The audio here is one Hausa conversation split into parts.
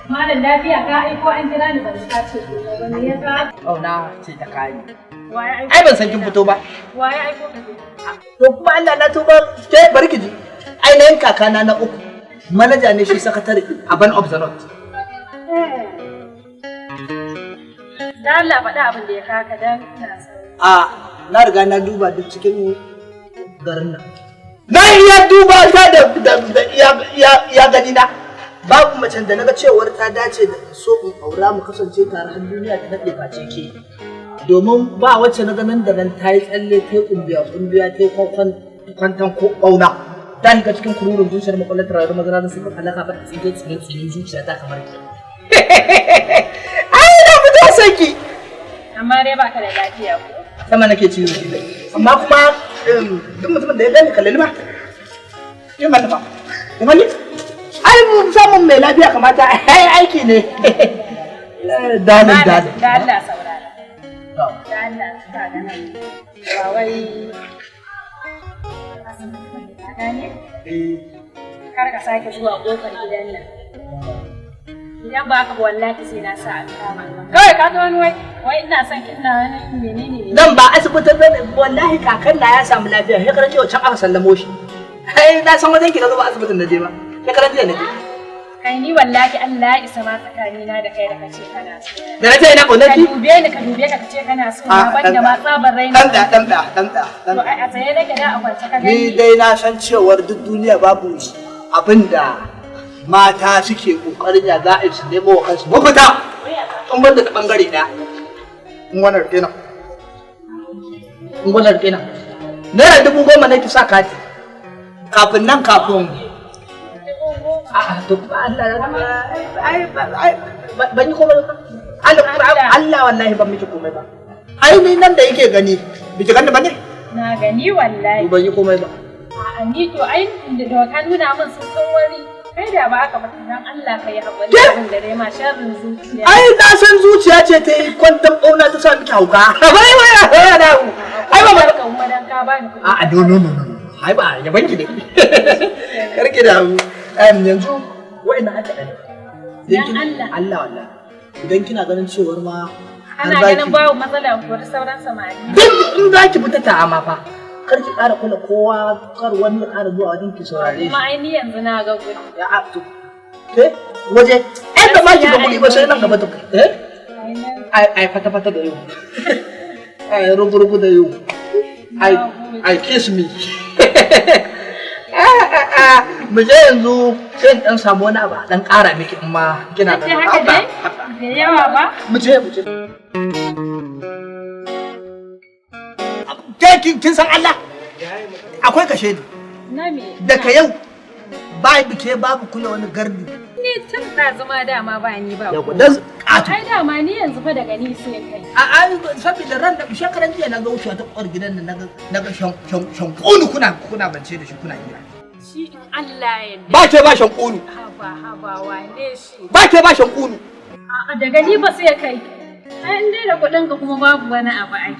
Malam lafiya ka aiko an jira ni ban ka ce ba ne ya ka? Kauna ce ta kai. Waye aiko? Ai ban san kin fito ba. Waye aiko ka? To kuma Allah na tuba ke bari ki ji. Ainihin kakana na uku. Manaja ne shi sakatare a Ban of the North. Da Allah faɗa abin da ya kaka dan ina sauri. Na riga na duba duk cikin garin nan. Na iya duba ta da iya gani na. Babu macen da naga cewar ta dace da so in aura mu kasance tare har duniya ta daɗe face ke. Domin ba wacce naga nan da nan ta yi tsalle ta yi kumbiya ta yi kwantan ko ɓauna. Ta shiga cikin kururin zuciyar makwallar rayuwar mazara da suka halaka ba ta tsinin zuciya ta kamar ki. Ai na fito sanki. Amma dai baka da lafiya ko? Sama nake ciwo shi dai. Amma kuma duk mutumin da ya gani kallali ba. Yin ba ba. Kuma ai mun samun mai lafiya kamata ai aiki ne. Dalin. Da Allah saurara. Da Allah ka ga nan. Ba wai ka gane? Kar ka sake zuwa kofar gidan nan. Idan ba ka wallahi sai na sa an kama ni. Kawai ka ga wani wai ina son ina menene ne. Nan ba asibitin bane wallahi kakan na ya samu lafiya sai karan cewa can aka sallamo shi. Ai na san wajen ki da zuba asibitin da je ba. Sai karan jiya ne. Kai ni wallahi Allah ya isa ma tsakanina da kai da kace kana so. Da nace ina ƙaunar ki? Ka dube ka kace kana so na banda ma tsabar raina. Dan da. To a tsaye nake da a kwance ka gani. Ni dai na san cewar duk duniya babu abinda mata suke kokarin ya za a su nemo wa kansu mafita. An banda ta bangare ɗaya. In wannan kenan. Naira 10,000 ne ki sa kati. Kafin a'a to ba Allah ai ban yi komai ba. Allah wallahi ban miki komai ba. Ai ni nan da yake gani biki gani ba ne? Na gani wallahi. Ban yi komai ba. A'a ni to ai da ka nuna min sun wari kai da ba aka fata dan Allah kai haƙuri abin da dai ma sharrin zuciya. Ai na san zuciya ce ta yi kwantan bauna ta sa miki hauka. Ai ba ka kuma dan ka bani kuɗi. A'a no. Ai ba ya banki ne. Karki da yanzu wa'ina aka ɗane. Dan Allah wallahi. Idan kina ganin cewar ma ana ganin babu matsala ko sauran samari. Duk in za ki fita ta amma fa. Kar ki ƙara kula kowa kar wani ya ƙara zuwa wajen ki saurare shi. Kuma ai ni yanzu na ga gudu. Ya a to. Waje. Ai da ma ki ga kuɗi ba sai nan gaba ta. Ai fata da yau. Ai rugu da yau. Ai kiss me. Mu je yanzu sai in dan samu wani abu dan ƙara miki in ma kina da haka dai da yawa ba mu je kin san Allah akwai kashe ni na me daga yau ba bike babu kula wani gardi ni tun da zama dama ba ni ba dan ƙato ai dama ni yanzu fa daga ni sai kai ai saboda ran da shekaran jiya na ga wuce ta kwar gidan nan naga shan kuna bance da shi kuna hira shi in Allah ya yarda ba ke ba shan kunu haba wane shi ba ke ba shan kunu a'a daga ni ba sai kai ai indai da kudin ka kuma babu wani abu ai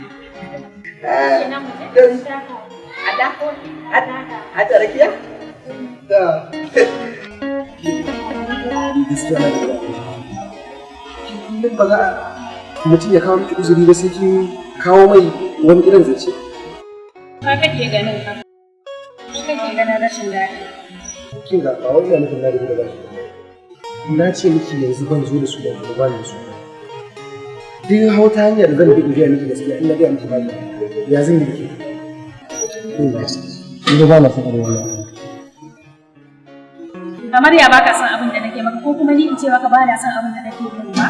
ina mu je a tarakiya da ba za mutum ya kawo miki uzuri ba sai kin kawo mai wani irin zance ka kake ganin ka kake ganin rashin daɗi. Kin ga ba wani nufin na da ba. Na ce miki yanzu ban zo da su da ba ni su. Duk hauta hanyar zan bi biya miki gaskiya in na ga miki ba ya zan yi ki. Ni ba na san wannan. Kamar ya baka san abin da nake maka ko kuma ni in ce maka ba na san abin da nake yi ba?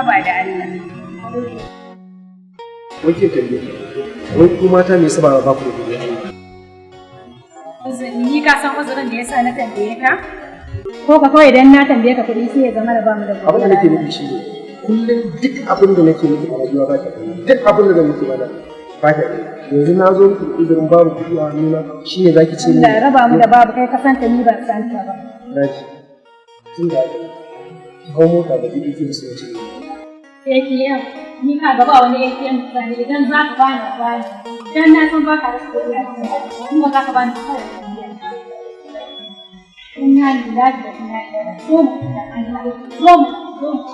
Ba da Allah. Wake tambaye. Wai ku mata me yasa ba ku da kuɗi? Ni ka san uzurin da yasa na tambaye ka? Ko ka kawai idan na tambaye ka kuɗi sai ya zama da ba mu da kuɗi. Abin da nake nufi shi ne kullum duk abin da nake nufi a rayuwa ba ta duk abin da nake ba ta yanzu na zo miki da uzurin babu kuɗi a hannuna shi ne zaki ce Allah raba mu da babu kai ka santa ni ba san ta ba. Naji. Tun da hau mota da kuɗi ke so ce. ATM ni ka gaba wani ATM tsani idan za ka bani bani dan na san ba ka rasa kuɗi a cikin kuma za ka bani kawai. Ina lillahi wa ina ilaihi zo mu da Allah zo mu.